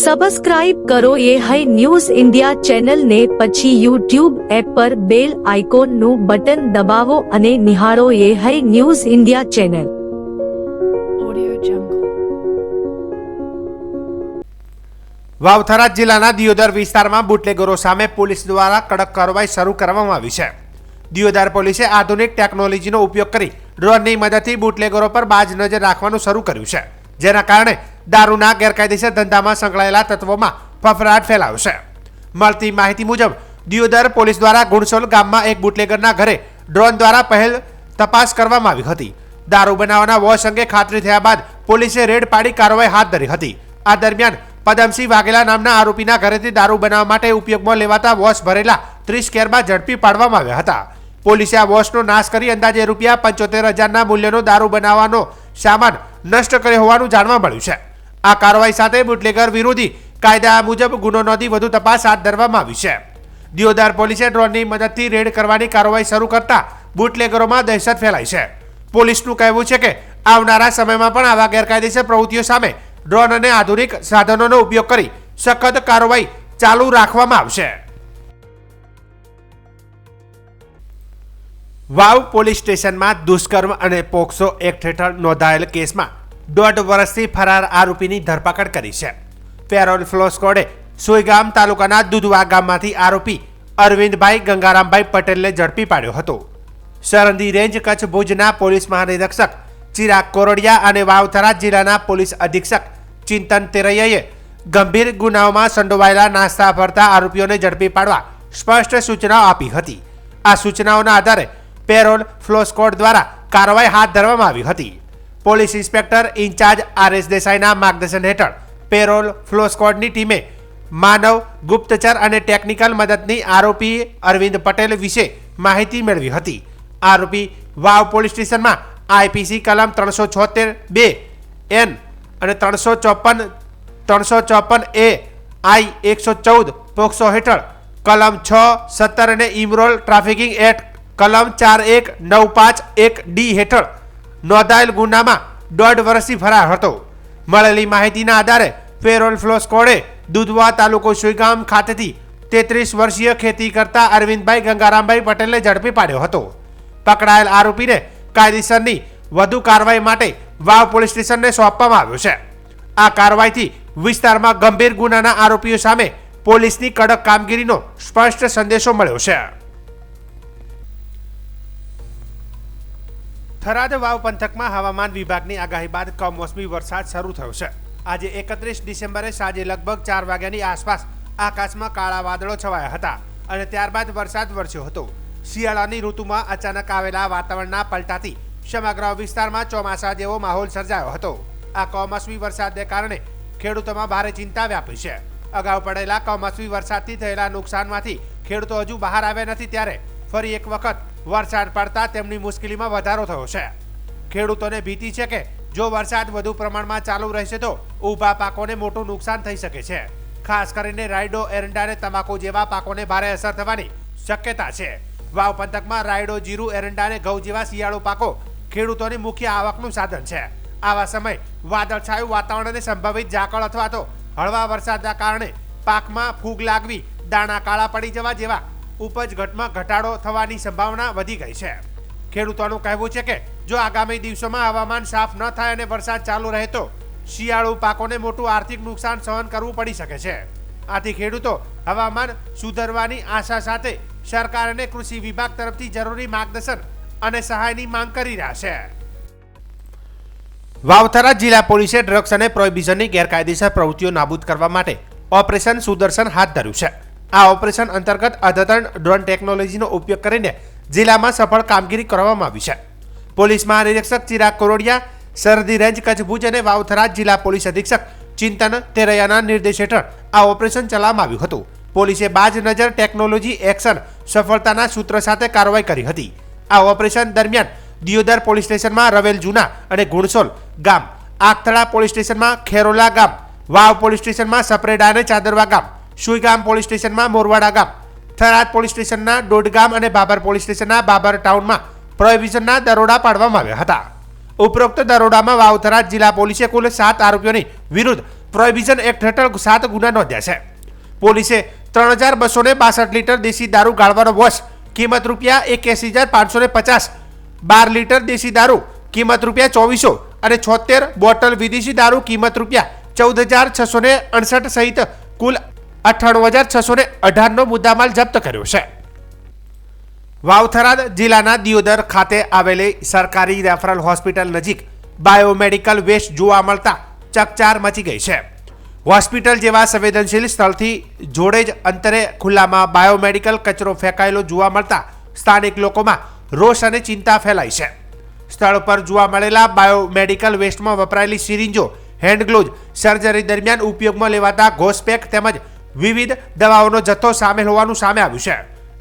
Subscribe કરો એ high news India ચેનલને, પછી યુટ્યુબ એપ પર બેલ આઇકોનનું બટન દબાવો અને નિહાળો એ હાઈ ન્યૂઝ ઇન્ડિયા ચેનલ. વાવથરા જિલ્લાના દિયોદર વિસ્તારમાં બુટલેગરો સામે પોલીસ દ્વારા કડક કાર્યવાહી શરૂ કરવામાં આવી છે. દિયોદર પોલીસે આધુનિક ટેકનોલોજીનો ઉપયોગ કરી ડ્રોનની મદદથી બુટલેગરો પર બાજ નજર રાખવાનું શરૂ કર્યું છે, જેના કારણે દારૂના ગેરકાયદેસર ધંધામાં સંકળાયેલા તત્વોમાં ફફડાટ ફેલાયો છે. મળતી માહિતી મુજબ દિયોદર પોલીસ દ્વારા ગુણસોલ ગામમાં એક બુટલેગરના ઘરે ડ્રોન દ્વારા પહેલ તપાસ કરવામાં આવી હતી. દારૂ બનાવવાના વોશ અંગે ખાતરી થયા બાદ પોલીસે રેડ પાડી કાર્યવાહી હાથ ધરી હતી. આ દરમિયાન પદમસિંહ વાઘેલા નામના આરોપીના ઘરેથી દારૂ બનાવવા માટે ઉપયોગમાં લેવાતા વોશ ભરેલા 30 કેરમાં ઝડપી પાડવામાં આવ્યા હતા. પોલીસે આ વોશનો નાશ કરી અંદાજે ₹75,000ના મૂલ્યનો દારૂ બનાવવાનો સામાન નષ્ટ કર્યો હોવાનું જાણવા મળ્યું છે. આ કાર્યવાહી સાથે બુટલેગર વિરોધી કાયદા મુજબ ગુનો નોંધી વધુ તપાસ હાથ ધરવામાં આવી છે. દિયોદર પોલીસે ડ્રોનની મદદથી રેડ કરવાની કાર્યવાહી શરૂ કરતા બુટલેગરોમાં દહેશત ફેલાઈ છે. પોલીસનું કહેવું છે કે આવનારા સમયમાં પણ આવા ગેરકાયદેસર પ્રવૃત્તિઓ સામે ડ્રોન અને આધુનિક સાધનોનો ઉપયોગ કરી સખત કાર્યવાહી ચાલુ રાખવામાં આવશે. વાવ પોલીસ સ્ટેશનમાં દુષ્કર્મ અને પોક્સો એક્ટ હેઠળ નોંધાયેલ કેસમાં 1.5 વર્ષથી ફરાર આરોપીની ધરપકડ કરી છે. પેરોલ ફ્લો સ્કોડે સોયગામ તાલુકાના દુધવા ગામમાંથી આરોપી અરવિંદભાઈ ગંગારામભાઈ પટેલને ઝડપી પાડ્યો હતો. સરહદી રેન્જ કચ્છ ભુજના પોલીસ મહાનિરીક્ષક ચિરાગ કોરડિયા અને વાવથરા જિલ્લાના પોલીસ અધિક્ષક ચિંતન તેરૈયાએ ગંભીર ગુનાઓમાં સંડોવાયેલા નાસ્તા ફરતા આરોપીઓને ઝડપી પાડવા સ્પષ્ટ સૂચનાઓ આપી હતી. આ સૂચનાઓના આધારે પેરોલ ફ્લો સ્કોડ દ્વારા કાર્યવાહી હાથ ધરવામાં આવી હતી. પોલીસ ઇન્સ્પેક્ટર ઇન્ચાર્જ RS દેસાઈના માર્ગદર્શન હેઠળ પેરોલ ફ્લો સ્કોડની ટીમે માનવ, ગુપ્તચર અને ટેકનિકલ મદદની આરોપી અરવિંદ પટેલ વિશે માહિતી મેળવી હતી. આરોપી વાવ પોલીસ સ્ટેશનમાં IPC કલમ 376(2) અને 354(A) I-114 પોક્સો હેઠળ કલમ 6, 17 અને ઇમરોલ ટ્રાફિકિંગ એક્ટ કલમ 41951D હેઠળ નોંધાયેલ ગુનામાં 1.5 વર્ષથી ફરાર હતો. મળેલી માહિતીના આધારે પેરોલ ફ્લો સ્કોડે દુધવા તાલુકો સોયગામ ખાતેથી 33 વર્ષીય ખેતી કરતા અરવિંદભાઈ ગંગારામભાઈ પટેલને ઝડપી પાડ્યો હતો. પકડાયેલ આરોપીને કાયદેસરની વધુ કાર્યવાહી માટે વાવ પોલીસ સ્ટેશનને સોંપવામાં આવ્યો છે. આ કાર્યવાહીથી વિસ્તારમાં ગંભીર ગુનાના આરોપીઓ સામે પોલીસની કડક કામગીરીનો સ્પષ્ટ સંદેશો મળ્યો છે. થરાદ વાવ પંથકમાં હવામાન વિભાગની આગાહી બાદ કમોસમી વરસાદ શરૂ થયો છે. આજે 31 ડિસેમ્બરે સાંજે લગભગ 4 વાગ્યાની આસપાસ આકાશમાં કાળા વાદળો છવાયા હતા અને ત્યારબાદ વરસાદ વરસ્યો હતો. શિયાળાની ઋતુમાં અચાનક આવેલા વાતાવરણના પલટાથી સમગ્ર વિસ્તારમાં ચોમાસા જેવો માહોલ સર્જાયો હતો. આ કમોસમી વરસાદને કારણે ખેડૂતોમાં ભારે ચિંતા વ્યાપી છે. અગાઉ પડેલા કમોસમી વરસાદથી થયેલા નુકસાનમાંથી ખેડૂતો હજુ બહાર આવ્યા નથી, ત્યારે ફરી એક વખત વરસાદ પડતા તેમની મુશ્કેલીમાં વધારો થયો છે. ખેડૂતોને ભીતિ છે કે જો વરસાદ વધુ પ્રમાણમાં ચાલુ રહેશે તો ઊભા પાકોને મોટું નુકસાન થઈ શકે છે. ખાસ કરીને રાયડો, એરંડા અને તમાકુ જેવા પાકોને ભારે અસર થવાની શક્યતા છે. વાવ પંથકમાં રાયડો, જીરું, એરંડા અને ઘઉં જેવા શિયાળુ પાકો ખેડૂતોની મુખ્ય આવકનું સાધન છે. આવા સમયે વાદળછાયું વાતાવરણ અને સંભવિત ઝાકળ અથવા તો હળવા વરસાદના કારણે પાકમાં ફૂગ લાગવી, દાણા કાળા પડી જવા જેવા ઉપજ ઘટમાં ઘટાડો થવાની સંભાવના વધી ગઈ છે. ખેડૂતોનું કહેવું છે કે જો આગામી દિવસોમાં હવામાન સાફ ન થાય અને વરસાદ ચાલુ રહે તો શિયાળુ પાકોને મોટું આર્થિક નુકસાન સહન કરવું પડી શકે છે. આથી ખેડૂતો હવામાન સુધરવાની આશા સાથે સરકાર અને કૃષિ વિભાગ તરફથી જરૂરી માર્ગદર્શન અને સહાયની માંગ કરી રહ્યા છે. વાવથરા જિલ્લા પોલીસે ડ્રગ્સ અને પ્રોહિબિશનની ગેરકાયદેસર પ્રવૃત્તિઓ નાબૂદ કરવા માટે ઓપરેશન સુદર્શન હાથ ધર્યું છે. આ ઓપરેશન અંતર્ગત અદ્યતન ડ્રોન ટેકનોલોજીનો ઉપયોગ કરીને જિલ્લામાં સફળ કામગીરી કરવામાં આવી છે. પોલીસ મહાનિરીક્ષક ચિરાગ કોરડિયા, સરહદી રેન્જ કચ્છ ભુજ અને વાવથરા જિલ્લા પોલીસ અધિક્ષક ચિંતન તેરૈયાના નિર્દેશ હેઠળ આ ઓપરેશન ચલાવવામાં આવ્યું હતું. પોલીસે બાજ નજર ટેકનોલોજી એક્શન સફળતાના સૂત્ર સાથે કાર્યવાહી કરી હતી. આ ઓપરેશન દરમિયાન દિયોદર પોલીસ સ્ટેશનમાં રવેલ જૂના અને ગુણસોલ ગામ, આગથળા પોલીસ સ્ટેશનમાં ખેરોલા ગામ, વાવ પોલીસ સ્ટેશનમાં સપરેડા અને ચાદરવા ગામ, સુઈગામ પોલીસ સ્ટેશનમાં મોરવાડા ગામ, થરાદ પોલીસ સ્ટેશનના ડોડગામ અને બાબર પોલીસ સ્ટેશનના બાબર ટાઉનમાં પ્રોહિબિશનના દરોડા પાડવામાં આવ્યા હતા. ઉપરોક્ત દરોડામાં વાવથરા જિલ્લા પોલીસે કુલ 7 આરોપીઓની વિરુદ્ધ પ્રોહિબિશન એક્ટ હેઠળ 7 ગુના નોંધ્યા છે. પોલીસે 3262 લીટર દેશી દારૂ ગાળવાનો વોશ કિંમત ₹81,550, 12 લીટર દેશી દારૂ કિંમત ₹2400 અને 76 બોટલ વિદેશી દારૂ કિંમત ₹14,668 સહિત કુલ 98,618નો મુદ્દામાલ જપ્ત કર્યો છે. વાવથરાદ જિલ્લાના દિયોદર ખાતે આવેલી સરકારી રેફરલ હોસ્પિટલ નજીક બાયોમેડિકલ વેસ્ટ જોવા મળતા ચકચાર મચી ગઈ છે. હોસ્પિટલ જેવા સંવેદનશીલ સ્થળથી જોડે જ અંતરે ખુલ્લામાં બાયોમેડિકલ કચરો ફેંકાયેલો જોવા મળતા સ્થાનિક લોકોમાં રોષ અને ચિંતા ફેલાઈ છે. સ્થળ પર જોવા મળેલા બાયોમેડિકલ વેસ્ટમાં વપરાયેલી સિરિંજો, હેન્ડ ગ્લોવ્સ, સર્જરી દરમિયાન ઉપયોગમાં લેવાતા ઘોસપેક તેમજ વિવિધ દવાઓનો જથ્થો સામેલ હોવાનું સામે આવ્યું છે.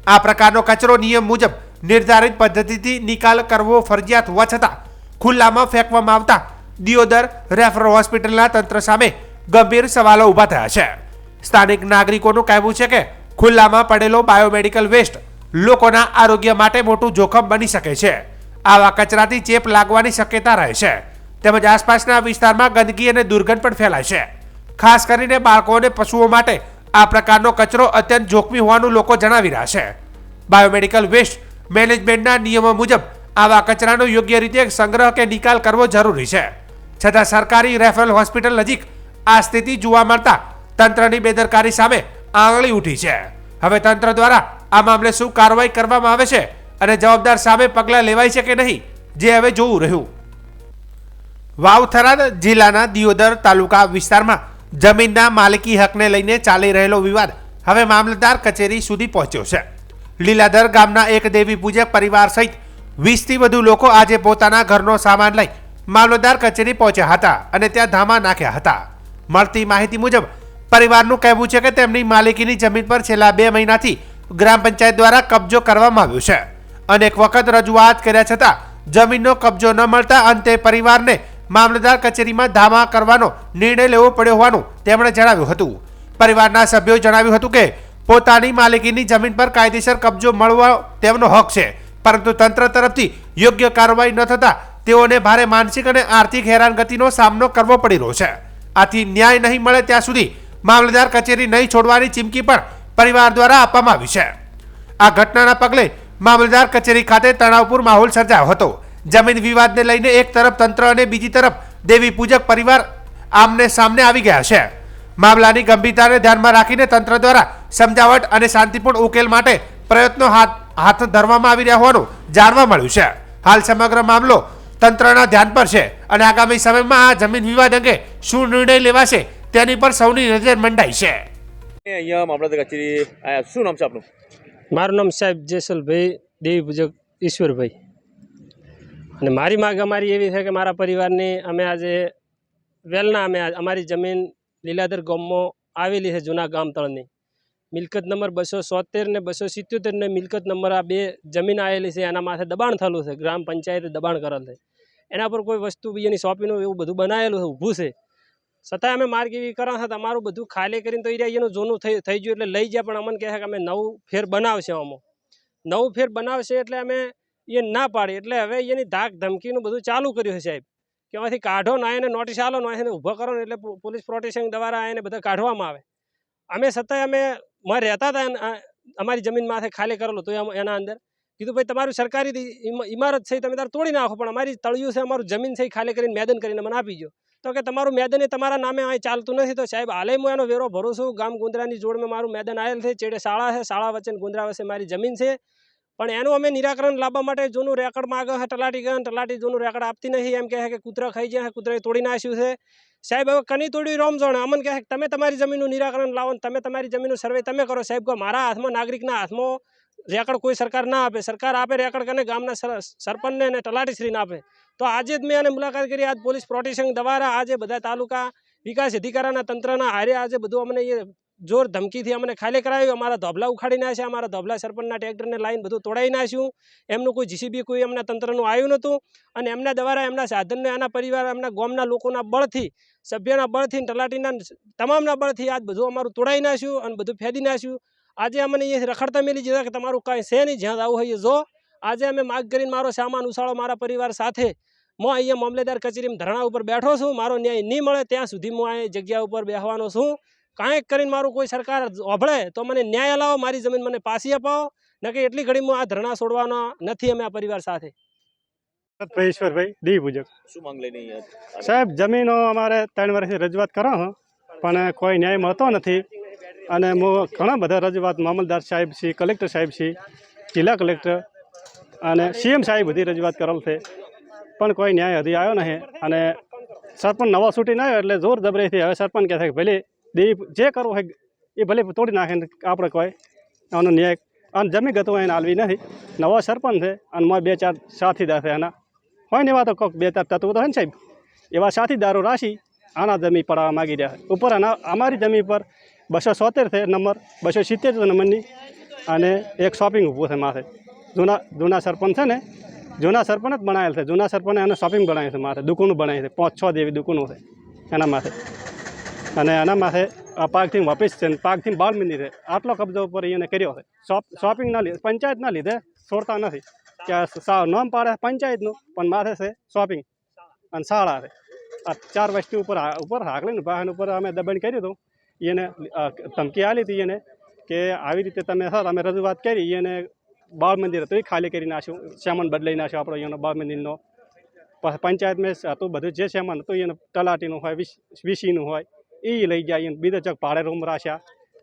આ પ્રકારનો કચરો નિયમ મુજબ નિર્ધારિત પદ્ધતિથી નિકાલ કરવો ફરજિયાત હોવા છતાં ખુલ્લામાં ફેંકવામાં આવતા દિયોદર રેફરલ હોસ્પિટલના તંત્ર સામે ગંભીર સવાલો ઊભા થયા છે. સ્થાનિક નાગરિકોનું કહેવું છે કે ખુલ્લામાં પડેલો બાયોમેડિકલ વેસ્ટ લોકોના આરોગ્ય માટે મોટું જોખમ બની શકે છે. આવા કચરાથી ચેપ લાગવાની શક્યતા રહે છે તેમજ આસપાસના વિસ્તારમાં ગંદકી અને દુર્ગંધ પણ ફેલાય છે. ખાસ કરીને બાળકો અને પશુઓ માટે આ પ્રકારનો કચરો અત્યંત જોખમી હોવાનું લોકો જણાવી રહ્યા છે. બાયોમેડિકલ વેસ્ટ મેનેજમેન્ટના નિયમો મુજબ આવા કચરાનો યોગ્ય રીતે સંગ્રહ કે નિકાલ કરવો જરૂરી છે. છતાં સરકારી રેફરલ હોસ્પિટલ નજીક આ સ્થિતિ જોવા મળતા તંત્રની બેદરકારી સામે આંગળી ઉઠી છે. હવે તંત્ર દ્વારા આ મામલે શું કાર્યવાહી કરવામાં આવે છે અને જવાબદાર સામે પગલાં લેવાય છે કે નહીં, જે હવે જોવું રહ્યું. વાવથરાદ જિલ્લાના દિયોદર તાલુકા વિસ્તારમાં જમીનના માલિકી હકને લઈને ચાલી રહેલો વિવાદ હવે મામલતદાર કચેરી સુધી પહોંચ્યો છે. લીલાધર ગામના એક દેવી પૂજક પરિવાર સહિત 20થી વધુ લોકો આજે પોતાના ઘરનો સામાન લઈ મામલતદાર કચેરી પહોંચ્યા હતા અને ત્યાં ધામા નાખ્યા હતા. મળતી માહિતી મુજબ પરિવારનું કહેવું છે કે તેમની માલિકીની જમીન પર છેલ્લા 2 મહિનાથી ગ્રામ પંચાયત દ્વારા કબજો કરવામાં આવ્યો છે. અનેક વખત રજૂઆત કર્યા છતાં જમીનનો કબજો ન મળતા અંતે પરિવારને મામલતદાર કચેરીમાં ધામા કરવાનો નિર્ણય લેવો પડ્યો હોવાનું તેમણે જણાવ્યું હતું. પરિવારના સભ્યોએ જણાવ્યું હતું કે પોતાની માલિકીની જમીન પર કાયદેસર કબજો મળવો તેમનો હક છે, પરંતુ તંત્ર તરફથી યોગ્ય કાર્યવાહી ન થતા તેઓને ભારે માનસિક અને આર્થિક હેરાનગતિનો સામનો કરવો પડી રહ્યો છે. આથી ન્યાય નહીં મળે ત્યાં સુધી મામલતદાર કચેરી નહીં છોડવાની ચીમકી પણ પરિવાર દ્વારા આપવામાં આવી છે. આ ઘટનાના પગલે મામલતદાર કચેરી ખાતે તણાવપૂર્ણ માહોલ સર્જાયો હતો. જમીન વિવાદને લઈને એક તરફ તંત્ર અને બીજી તરફ દેવી પૂજક પરિવાર આમને સામને આવી ગયા છે. મામલાની ગંભીરતાને ધ્યાનમાં રાખીને તંત્ર દ્વારા સમજાવટ અને શાંતિપૂર્ણ ઉકેલ માટે પ્રયત્નો હાથ ધરવામાં આવી રહ્યા હોવાનું જાણવા મળ્યું છે. હાલ સમગ્ર મામલો તંત્રના ધ્યાન પર છે અને આગામી સમયમાં આ જમીન વિવાદ અંગે શું નિર્ણય લેવાશે તેની પર સૌની નજર મંડાઈ છે. અહીંયા મામલતદાર કચેરી આયા, શું નામ છે આપનું? મારું નામ સાહેબ જેસલભાઈ દેવી પૂજક ઈશ્વરભાઈ. અને મારી માગ અમારી એવી છે કે મારા પરિવારની અમે આજે વેલના અમારી જમીન લીલાધર ગામમાં આવેલી છે, જૂના ગામ તળની મિલકત નંબર 273 ને 277 ને મિલકત નંબર આ 2 જમીન આવેલી છે. એના માથે દબાણ થયેલું છે, ગ્રામ પંચાયતે દબાણ કરેલ છે. એના પર કોઈ વસ્તુ બીજાની સોંપીનું એવું બધું બનાવેલું છે, ઊભું છે. છતાં અમે માર્ગ એવી કરવા હતા તમારું બધું ખાલી કરીને તો એનું જૂનું થઈ ગયું એટલે લઈ જાય, પણ અમને કહે છે કે અમે નવું ફેર બનાવશે. આમાં નવું ફેર બનાવશે એટલે અમે એ ના પાડી, એટલે હવે એની ધાક ધમકીનું બધું ચાલુ કર્યું છે સાહેબ, કે આમાંથી કાઢો ના એને નોટિસ આલો ના એને ઊભો કરો ને એટલે પોલીસ પ્રોટેક્શન દ્વારા એને બધા કાઢવામાં આવે. અમે છતાંય અમે રહેતા હતા અમારી જમીન માથે ખાલી કરેલું તો એના અંદર કીધું ભાઈ તમારું સરકારી ઇમારત છે તમે તાર તોડી નાખો, પણ અમારી તળિયું છે, અમારું જમીન છે, ખાલી કરીને મેદાન કરીને મને આપી ગયો. તો કે તમારું મેદાન એ તમારા નામે અહીં ચાલતું નથી. તો સાહેબ હાલે હું એનો વેરો ભરું છું. ગામ ગુંદરાની જોડમાં મારું મેદાન આવેલ છે, ચેડે શાળા છે, શાળા વચ્ચે ગુંદરા વચ્ચે મારી જમીન છે. પણ એનું અમે નિરાકરણ લાવવા માટે જૂનું રેકર્ડ માગે છે તલાટી ગણ, તલાટી જૂનું રેકર્ડ આપતી નથી. એમ કહે કે કૂતરા ખાઈ જાય, કૂતરાએ તોડી નાખ્યું છે. સાહેબ હવે કની તોડ્યું રોમઝોણ અમને કહે તમે તમારી જમીનનું નિરાકરણ લાવો ને તમે તમારી જમીનનું સર્વે તમે કરો. સાહેબ કહો મારા હાથમાં નાગરિકના હાથમાં રેકર્ડ કોઈ સરકાર ના આપે, સરકાર આપે રેકર્ડ કરીને ગામના સરપંચને અને તલાટીશ્રીને આપે. તો આજે જ મેં એને મુલાકાત કરી. આજ પોલીસ પ્રોટેક્શન દ્વારા આજે બધા તાલુકા વિકાસ અધિકારીના તંત્રના હારે આજે બધું અમને એ જોર ધમકીથી અમને ખાલી કરાવ્યું. અમારા ધોબલા ઉખાડી નાખ્યા, અમારા ધોબલા સરપંચના ટ્રેક્ટરને લાઈન બધું તોડાવી નાખ્યું. એમનું કોઈ જીસીબી કોઈ એમના તંત્રનું આવ્યું નહોતું અને એમના દ્વારા એમના સાધનને એના પરિવાર એમના ગામના લોકોના બળથી, સભ્યના બળથી, તલાટીના તમામના બળથી આજ બધું અમારું તોડાવી નાખ્યું અને બધું ફેદી નાખ્યું. આજે અમને એ રખડતા મેલી દીધા કે તમારું કાંઈ છે નહીં, જ્યાં આવું હોય જો. આજે અમે માગ કરીને મારો સામાન ઉછાળો મારા પરિવાર સાથે હું અહીંયા મામલેદાર કચેરીમાં ધરણા ઉપર બેઠો છું, મારો ન્યાય નહીં મળે ત્યાં સુધી હું આ જગ્યા ઉપર બેસવાનો છું. કાંઈક કરીને મારું કોઈ સરકાર ઓભળે તો મને ન્યાય અલાવો, મારી જમીન મને પાછી અપાવો, ન કે એટલી ઘડી હું આ ધરણા છોડવાનો નથી. અમે આ પરિવાર સાથે. ઈશ્વરભાઈ દેવી પૂજક. શું માંગ લઈને અહીંયા સાહેબ, જમીનો અમારે 3 વર્ષથી રજૂઆત કરો હો, પણ કોઈ ન્યાય મળતો નથી. અને હું ઘણા બધા રજૂઆત મામલતદાર સાહેબ છે, કલેક્ટર સાહેબ છે, જિલ્લા કલેક્ટર અને સીએમ સાહેબ બધી રજૂઆત કરેલ છે, પણ કોઈ ન્યાય હજી આવ્યો નહીં. અને સરપંચ નવા છૂટીને આવ્યો એટલે જોર જબરીથી હવે સરપંચ કહે છે કે ભલે દેવી જે કરવું હોય એ ભલે તોડી નાખે, આપણે કોઈ આનો ન્યાય અને જમી ગતું એને આલવી નથી. નવો સરપંચ છે અને મારે 2-4 સાથીદાર છે એના હોય ને, એવા તો કોઈક 2-4 તત્વો તો હોય ને સાહેબ, એવા સાથીદારો રાશી આના જમી પડાવવા માગી રહ્યા છે. ઉપર અમારી જમીન પર 270 છે નંબર, 270 નંબરની, અને એક શોપિંગ ઊભું છે માથે. જૂના સરપંચ છે ને, જૂના સરપંચ જ બનાવેલ છે. જૂના સરપંચે એને શોપિંગ બનાવી છે માથે, દુકાનો બનાવી છે, 5-6 જેવી દુકાનો છે એના માથે. અને એના માથે પાકથી ઓફિસ છે, પાકથી બાળ મંદિર છે. આટલો કબજો ઉપર એને કર્યો છે. શોપિંગના લીધે, પંચાયતના લીધે છોડતા નથી કે નામ પાડે પંચાયતનું, પણ માથે છે શોપિંગ અને શાળા છે. આ 4 વસ્તુ ઉપર હાકલીને વાહન ઉપર અમે દબાણ કર્યું હતું. એને ધમકી આપી હતી એને કે આવી રીતે તમે અમે રજૂઆત કરી, એને બાળ મંદિર હતું એ ખાલી કરી નાખ્યું, સામાન બદલાઈ નાખ્યો આપણો એનો બાળ મંદિરનો. પંચાયતમાં હતું બધું જે સામાન હતું એને તલાટીનું હોય, વીસીનું હોય એ લઈ ગયા, એને બીજા ચક ભાડે રૂમ રાખ્યા.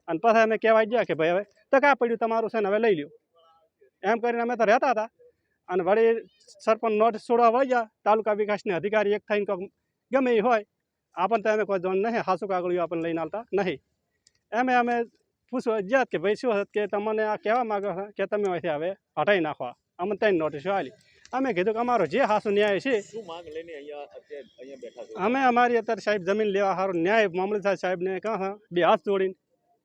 અને પછી અમે કહેવાય ગયા કે ભાઈ હવે તો કાં પડ્યું તમારું છે ને, હવે લઈ લ્યો એમ કરીને અમે તો રહેતા હતા. અને વળી સરપંચ નોટિસ છોડવા વળી ગયા. તાલુકા વિકાસના અધિકારી એક થઈને કોઈક ગમે એ હોય, આપણને તો અમે કોઈ જોન નહીં, હાસુ કાગળિયું આપણને લઈને આવતા નહીં. અમે પૂછવા જ્યાં કે ભાઈ શું હતું કે તમને આ કહેવા માગો છો કે તમે અહીંથી હવે હટાવી નાખવા. અમને 3 નોટિસો આવી. અમે કીધું કે અમારો જે હાસુ ન્યાય છે, શું માંગ લઈને અહીંયા બેઠા છો? અમે અમારી અત્યારે સાહેબ જમીન લેવા સારું ન્યાય મામલતદાર સાહેબને કહા 2 હાથ જોડીને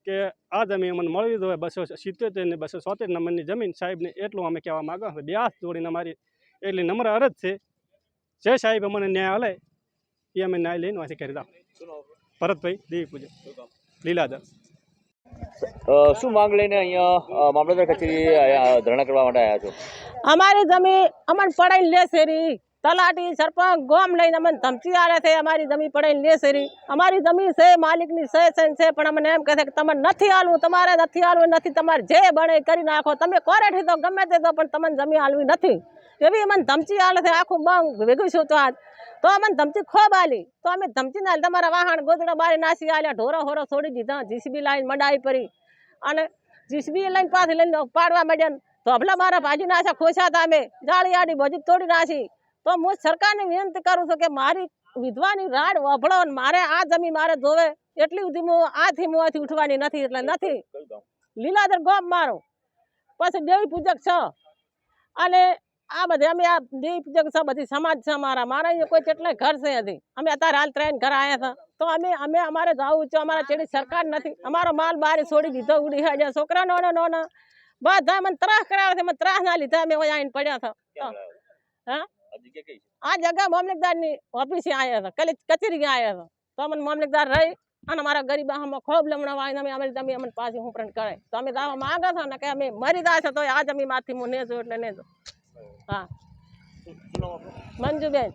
કે આ જમીન અમને મળવી જોઈએ. 277 ને 270 નંબરની જમીન સાહેબને એટલું અમે કહેવા માગો. 2 હાથ જોડીને અમારી એટલી નમ્ર અરજ છે, જે સાહેબ અમને ન્યાય હલે એ અમે ન્યાય લઈને વાંચી કરી દો. ભરતભાઈ દેવી પૂજક, લીલાધર. શું માંગ લઈને અહીંયા મામલતદાર કચેરી ધરણા કરવા માટે આવ્યા છો? અમારી જમીન અમને પડાઈને લેશે રી. તલાટી સરપંચ ગોમ લઈને અમને ધમકી આલે છે, અમારી જમીન પડાઈને લેશે રી. અમારી જમીન છે, માલિકની છે, પણ અમને એમ કહે છે કે તમને નથી હાલવું, તમારે નથી હાલવું નથી, તમારે જે બને કરી નાખો, તમે કોરેથી તો ગમે તે તો, પણ તમને જમીન હાલવી નથી એવી અમને ધમકી આલે છે. આખું બંગ ભેગું છું તો અમને ધમકી ખૂબ આલી. તો અમે ધમકી ના તમારા વાહન ગોદડા બારી નાસી આલ્યા, ઢોરો હોરો છોડી દીધા, જીસીબી લાઈન મડાઈ પડી. અને જીસીબી લઈને પાછી લઈને પાડવા માંડ્યા. તો ભલા મારા ભાજી નાખ્યા, ખોશા હતા અમે, જાળી આડી ભજી તોડી નાખી. તો હું સરકારને વિનંતી કરું છું કે મારી વિધવાની રાડ વભળો, મારે આ જમીન મારે જોવે એટલી સુધી હું આથી ઉઠવાની નથી. એટલે નથી લીલાધર ગોમ મારો, પછી દેવી પૂજક છે. અને આ બધે અમે આ દેવી પૂજક છે, બધી સમાજ છે મારા અહીંયા કોઈ કેટલાય ઘર છે હજી. અમે અત્યારે હાલ 3 ઘર આવ્યા હતા. તો અમે અમારે જવું છે, અમારા ચેડી સરકાર નથી, અમારો માલ બારી છોડી દીધો, ઉડી જાય છોકરા નાના બધા મને ત્રાસ કરાવે છે. મને ત્રાસ ના લીધા અમે આવીને પડ્યા હતા. હા, આ જગ્યા મામલતદારની ઓફિસે આવ્યા હતા, કચેરી આવ્યા હતા. તો અમને મામલતદાર રહી અને મારા ગરીબ આમાં ખૂબ લમણા વાળીને અમારી જમીન અમને પાછી હુંપરણ કરે. તો અમે જવા માંગા છો ને કે અમે મરી જાય છે તો આ જમીન માંથી હું ને જો એટલે ને જો. હા, મંજુબેન.